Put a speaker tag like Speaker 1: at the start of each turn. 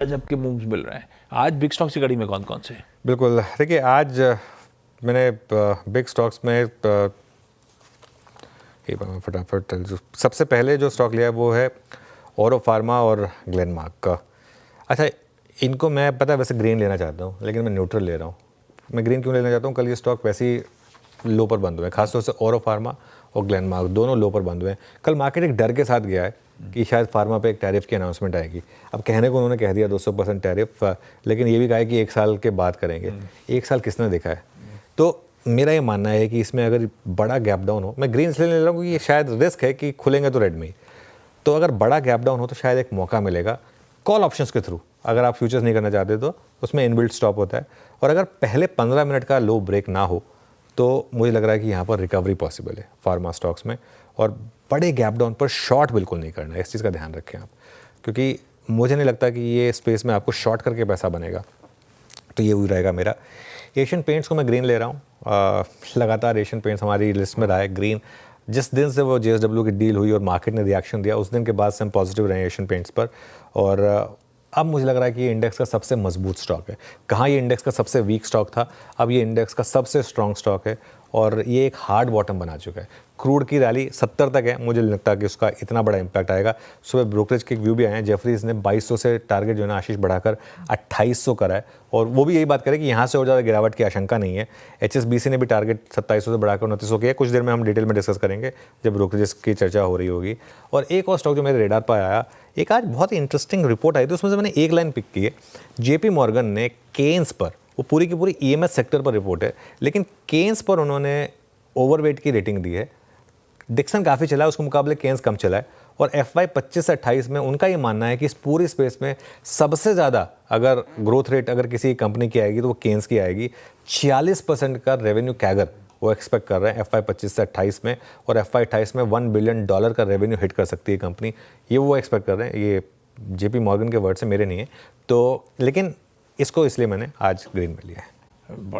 Speaker 1: गजब के मूव्स मिल रहे हैं। आज बिग स्टॉक्स की कड़ी में कौन कौन से?
Speaker 2: बिल्कुल, देखिए आज मैंने बिग स्टॉक्स में फटाफट सबसे पहले जो स्टॉक लिया है वो है औरो फार्मा और ग्लेनमार्क का। अच्छा, इनको मैं पता है वैसे ग्रीन लेना चाहता हूँ, लेकिन मैं न्यूट्रल ले रहा हूँ। मैं ग्रीन क्यों लेना चाहता हूँ? कल ये स्टॉक वैसे ही लो पर बंद हुए हैं, खासतौर से औरो फार्मा और ग्लेनमार्क दोनों लो पर बंद हुए हैं। कल मार्केट एक डर के साथ गया है कि शायद फार्मा पे एक टैरिफ की अनाउंसमेंट आएगी। अब कहने को उन्होंने कह दिया 200% टैरिफ, लेकिन ये भी कहा है कि 1 साल के बाद करेंगे। 1 साल किसने देखा है? तो मेरा ये मानना है कि इसमें अगर बड़ा गैप डाउन हो, मैं ग्रीन इसलिए ले रहा हूँ क्योंकि ये शायद रिस्क है कि खुलेंगे तो रेड में ही। तो अगर बड़ा गैप डाउन हो तो शायद एक मौका मिलेगा कॉल ऑप्शंस के थ्रू। अगर आप फ्यूचर्स नहीं करना चाहते तो उसमें इनबिल्ट स्टॉप होता है, और अगर पहले 15 मिनट का लो ब्रेक ना हो तो मुझे लग रहा है कि यहाँ पर रिकवरी पॉसिबल है फार्मा स्टॉक्स में। और बड़े गैप डाउन पर शॉर्ट बिल्कुल नहीं करना है, इस चीज़ का ध्यान रखें आप, क्योंकि मुझे नहीं लगता कि ये स्पेस में आपको शॉर्ट करके पैसा बनेगा। तो ये वही रहेगा मेरा। एशियन पेंट्स को मैं ग्रीन ले रहा हूँ। लगातार एशियन पेंट्स हमारी लिस्ट में रहा है ग्रीन। जिस दिन से वो JSW की डील हुई और मार्केट ने रिएक्शन दिया, उस दिन के बाद से हम पॉजिटिव रहे एशियन पेंट्स पर। और अब मुझे लग रहा है कि ये इंडेक्स का सबसे मजबूत स्टॉक है। कहाँ ये इंडेक्स का सबसे वीक स्टॉक था, अब ये इंडेक्स का सबसे स्ट्रॉन्ग स्टॉक है, और ये एक हार्ड बॉटम बना चुका है। क्रूड की रैली 70 तक है, मुझे नहीं लगता कि उसका इतना बड़ा इंपैक्ट आएगा। सुबह ब्रोकरेज के व्यू भी आए हैं, जेफरीज ने 2200 से टारगेट जो है ना आशीष बढ़ाकर 2800 करा है, और वो भी यही बात करे कि यहाँ से और ज़्यादा गिरावट की आशंका नहीं है। HSBC ने भी टारगेट 2700 से बढ़ाकर 2900 किया। कुछ देर में हम डिटेल में डिस्कस करेंगे जब ब्रोकरेज की चर्चा हो रही होगी। और एक और स्टॉक जो मेरे रेडार पर आया, एक आज बहुत ही इंटरेस्टिंग रिपोर्ट आई थी, उसमें से मैंने एक लाइन पिक की है। JP मॉर्गन ने केन्स पर, वो पूरी की पूरी EMS सेक्टर पर रिपोर्ट है, लेकिन केन्स पर उन्होंने ओवरवेट की रेटिंग दी है। डिक्सन काफ़ी चला है, उसके मुकाबले केन्स कम चला है। और FY 25 से 28 में उनका ये मानना है कि इस पूरी स्पेस में सबसे ज़्यादा अगर ग्रोथ रेट अगर किसी कंपनी की आएगी तो वो केन्स की आएगी। 46% का रेवेन्यू कैगर वो एक्सपेक्ट कर रहे हैं FY 25 से 28 में, और FY 28 में $1 बिलियन का रेवेन्यू हिट कर सकती है कंपनी, ये वो एक्सपेक्ट कर रहे हैं। ये JP मॉर्गन के वर्ड से मेरे नहीं है। तो लेकिन इसको इसलिए मैंने आज ग्रीन में लिया है।